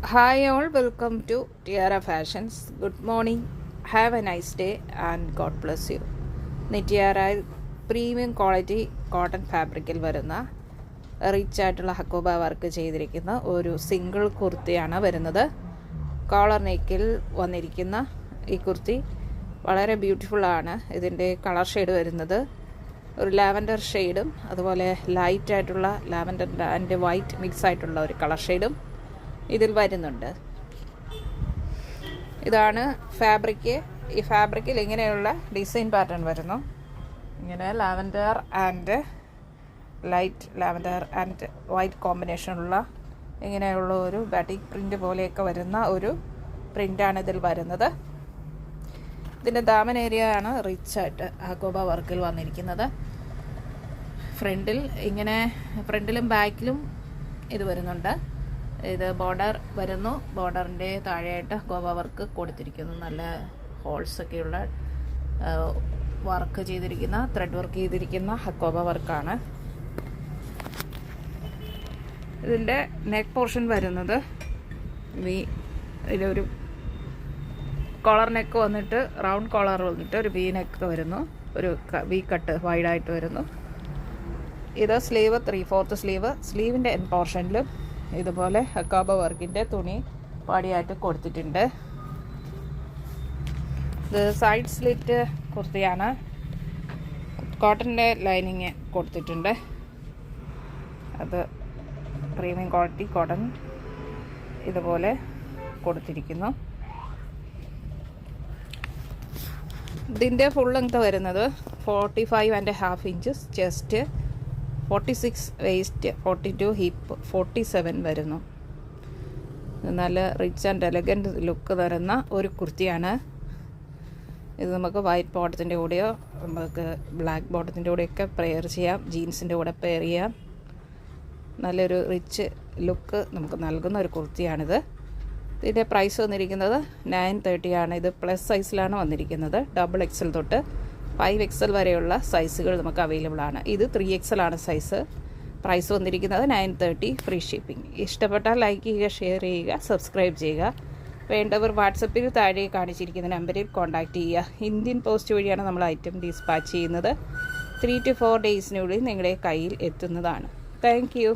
Hi all, welcome to Tiara Fashions. Good morning, have a nice day and God bless you. നെറ്റിയാറയിൽ premium quality cotton ഫാബ്രിക്കിൽ വരുന്ന rich ആയിട്ടുള്ള hakoba work ചെയ്തിരിക്കുന്ന ഒരു single കുർത്തിയാണ് വരുന്നത്. കോളർ നെക്കിൽ വന്നിരിക്കുന്ന ഈ കുർത്തി വളരെ ബ്യൂട്ടിഫുള്ളാണ്. ഇതിൻ്റെ കളർ ഷെയ്ഡ് വരുന്നത് ഒരു ലാവൻഡർ ഷെയ്ഡും അതുപോലെ ലൈറ്റ് ആയിട്ടുള്ള ലാവൻഡർ ആൻഡ് വൈറ്റ് മിക്സ് ആയിട്ടുള്ള ഒരു കളർ ഷെയ്ഡും ഇതിൽ വരുന്നുണ്ട്. ഇതാണ് ഫാബ്രിക്ക്. ഈ ഫാബ്രിക്കിൽ ഇങ്ങനെയുള്ള ഡിസൈൻ പാറ്റേൺ വരുന്നു. ഇങ്ങനെ lavender and light lavender and white കോമ്പിനേഷനുള്ള ഇങ്ങനെയുള്ള ഒരു ബാറ്റിക് പ്രിൻ്റ് പോലെയൊക്കെ വരുന്ന ഒരു പ്രിൻ്റാണ് ഇതിൽ വരുന്നത്. ഇതിൻ്റെ ദാമൻ ഏരിയ ആണ് റിച്ചായിട്ട് ഹക്കോബ വർക്കിൽ വന്നിരിക്കുന്നത്. ഫ്രണ്ടിലും ബാക്കിലും ഇത് വരുന്നുണ്ട്. ഇത് ബോർഡർ വരുന്നു. ബോർഡറിൻ്റെ താഴെയായിട്ട് ഹക്കോബ വർക്ക് കൊടുത്തിരിക്കുന്നു. നല്ല ഹോൾസൊക്കെയുള്ള വർക്ക് ചെയ്തിരിക്കുന്ന ത്രെഡ് വർക്ക് ചെയ്തിരിക്കുന്ന ഹക്കോബ വർക്കാണ്. ഇതിൻ്റെ നെക്ക് പോർഷൻ വരുന്നത് ഇതിലൊരു കോളർ നെക്ക് വന്നിട്ട് റൗണ്ട് കോളർ വന്നിട്ട് ഒരു വി നെക്ക് വരുന്നു. ഒരു വി കട്ട് വൈഡായിട്ട് വരുന്നു. ഇത് സ്ലീവ് 3/4 സ്ലീവ്. സ്ലീവിൻ്റെ എൻ പോർഷനിലും ഇതുപോലെ ഹക്കോബ വർക്കിൻ്റെ തുണി പാടിയായിട്ട് കൊടുത്തിട്ടുണ്ട്. ഇത് സൈഡ് സ്ലിറ്റ് കുർത്തിയാണ്. കോട്ടൻ്റെ ലൈനിങ് കൊടുത്തിട്ടുണ്ട്. അത് പ്രീമിയം ക്വാളിറ്റി കോട്ടൺ ഇതുപോലെ കൊടുത്തിരിക്കുന്നു. ഇതിൻ്റെ ഫുൾ ലെങ്ത് വരുന്നത് 45.5 ഇഞ്ചസ് ചെസ്റ്റ്, 46 വേസ്റ്റ്, 42 ഹിപ്പ്, 47 വരുന്നു. നല്ല റിച്ച് ആൻഡ് എലഗൻറ്റ് ലുക്ക് തരുന്ന ഒരു കുർത്തിയാണ്. ഇത് നമുക്ക് വൈറ്റ് ബോട്ടത്തിൻ്റെ കൂടെയോ നമുക്ക് ബ്ലാക്ക് ബോട്ടത്തിൻ്റെ കൂടെയൊക്കെ പെയർ ചെയ്യാം. ജീൻസിൻ്റെ കൂടെ പെയർ ചെയ്യാം. നല്ലൊരു റിച്ച് ലുക്ക് നമുക്ക് നൽകുന്ന ഒരു കുർത്തിയാണിത്. ഇതിൻ്റെ പ്രൈസ് വന്നിരിക്കുന്നത് 930 ആണ്. ഇത് പ്ലസ് സൈസിലാണ് വന്നിരിക്കുന്നത്. XXL തൊട്ട് 5XL വരെയുള്ള സൈസുകൾ നമുക്ക് അവൈലബിൾ ആണ്. ഇത് 3XL ആണ് സൈസ്. പ്രൈസ് വന്നിരിക്കുന്നത് 930, ഫ്രീ ഷിപ്പിംഗ്. ഇഷ്ടപ്പെട്ടാൽ ലൈക്ക് ചെയ്യുക, ഷെയർ ചെയ്യുക, സബ്സ്ക്രൈബ് ചെയ്യുക. വേണ്ടവർ വാട്സപ്പിൽ താഴെ കാണിച്ചിരിക്കുന്ന നമ്പറിൽ കോൺടാക്റ്റ് ചെയ്യുക. ഇന്ത്യൻ പോസ്റ്റ് വഴിയാണ് നമ്മൾ ഐറ്റം ഡിസ്പാച്ച് ചെയ്യുന്നത്. 3 to 4 ഡേയ്സിനുള്ളിൽ നിങ്ങളുടെ കയ്യിൽ എത്തുന്നതാണ്. Thank you.